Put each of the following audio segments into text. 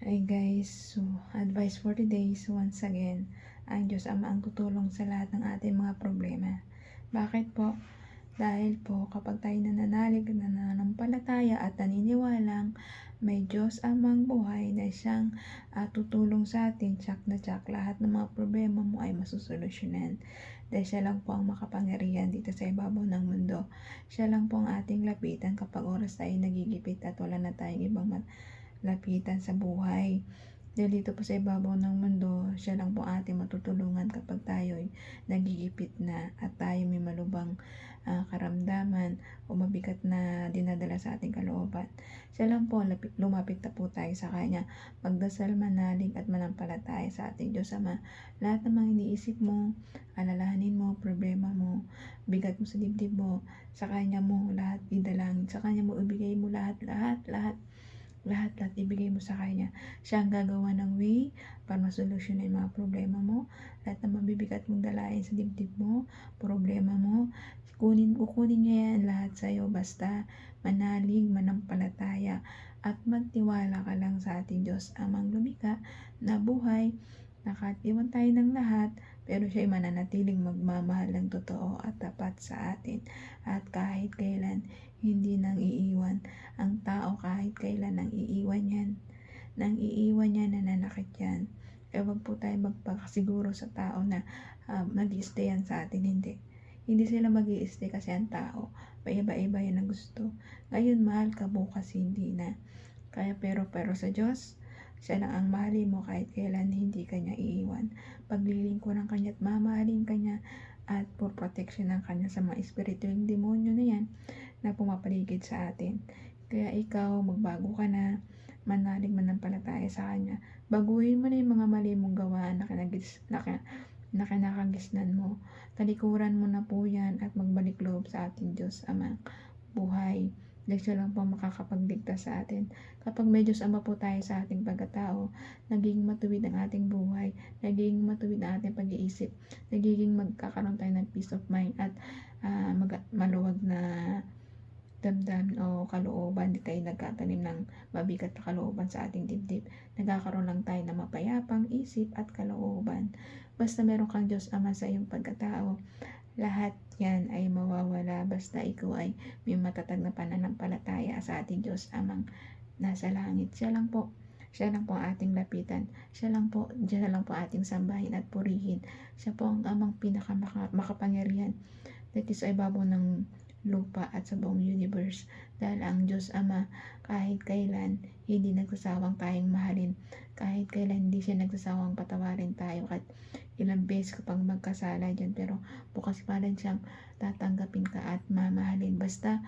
Hi guys, so advice for today is once again, ang Diyos Ama ang tutulong sa lahat ng ating mga problema. Bakit po? Dahil po kapag tayo nananalig, nananampalataya at naniniwalang may Diyos Amang buhay na siyang tutulong sa atin, tsak na tsak, lahat ng mga problema mo ay masusolusyonan. Dahil siya lang po ang makapangyarihan dito sa ibabaw ng mundo. Siya lang po ang ating lapitan kapag oras tayo nagigipit at wala na tayong ibang lapitan sa buhay. Dahil dito po sa ibabaw ng mundo, siya lang po ating matutulungan kapag tayo'y nagigipit na at tayo may malubang karamdaman o mabigat na dinadala sa ating kalooban. Siya lang po, lumapit na po tayo sa Kanya, magdasal, manalig at manampalataya sa ating Diyos Ama. Lahat ng mga iniisip mo, alalahanin mo, problema mo, bigat mo sa dibdib mo, sa Kanya mo lahat idalangin, sa Kanya mo ibigay mo lahat ibigay mo sa Kanya. Siya ang gagawa ng way para masolusyonan yung mga problema mo. Lahat ng mabibigat mong dalahin sa dibdib mo, problema mo, kukunin niya yan lahat sa'yo. Basta manalig, manampalataya, at magtiwala ka lang sa ating Diyos Amang lumikha na buhay. Nakatiwan tayo ng lahat, pero siya'y mananatiling magmamahal ng totoo at tapat sa atin. At kahit kailan, hindi nang iiwan. Ang tao kahit kailan nang iiwan yan. Nananakit yan. Kaya wag po tayo magpakasiguro sa tao na mag-i-stay yan sa atin. Hindi sila mag-i-stay kasi ang tao. Paiba-iba yan ang gusto. Ngayon mahal ka, bukas hindi na. Kaya pero sa Diyos, siya lang ang mahalin mo kahit kailan, hindi kanya iiwan. Paglilingkuran kanya at mamahalin kanya at for protection ng kanya sa mga espiritual demonyo na yan na pumapaligid sa atin. Kaya ikaw, magbago ka na, manalig manampalataya sa Kanya. Baguhin mo na yung mga mali mong gawa na kinakagisnan mo. Talikuran mo na po yan at magbalik loob sa ating Diyos Amang buhay. Dahil siya lang po makakapagligtas sa atin. Kapag may Diyos Ama po tayo sa ating pagkatao, nagiging matuwid ang ating buhay, nagiging matuwid ang ating pag-iisip, nagiging magkakaroon tayo ng peace of mind at maluwag na damdamin o kalooban. Di tayo nagkatanim ng mabigat na kalooban sa ating dibdib. Nagkakaroon lang tayo ng mapayapang isip at kalooban. Basta meron kang Diyos Ama sa iyong pagkatao, lahat yan ay mawawala basta ikaw ay may matatag na pananampalataya sa ating Diyos Amang nasa langit. Siya lang po ang ating lapitan. Siya lang po ating sambahin at purihin. Siya po ang amang makapangyarihan that is sa ibabaw ng lupa at sa buong universe. Dahil ang Diyos Ama kahit kailan hindi nagsasawang tayong mahalin. Kahit kailan hindi siya nagsasawang patawarin tayo. Kahit ilang beses kapag magkasala dyan, pero bukas pa rin siyang tatanggapin ka at mamahalin. Basta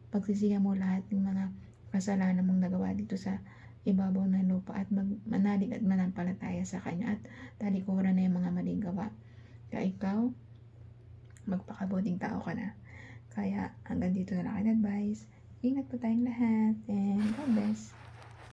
pagsisihan mo lahat ng mga kasalanan mong nagawa dito sa ibabaw ng lupa at manalig at manampalataya sa Kanya at talikuran na yung mga maling gawa. Kaya ikaw, magpakabuting tao ka na. Kaya hanggang dito na lang ang advice. Ingat po tayong lahat and God bless.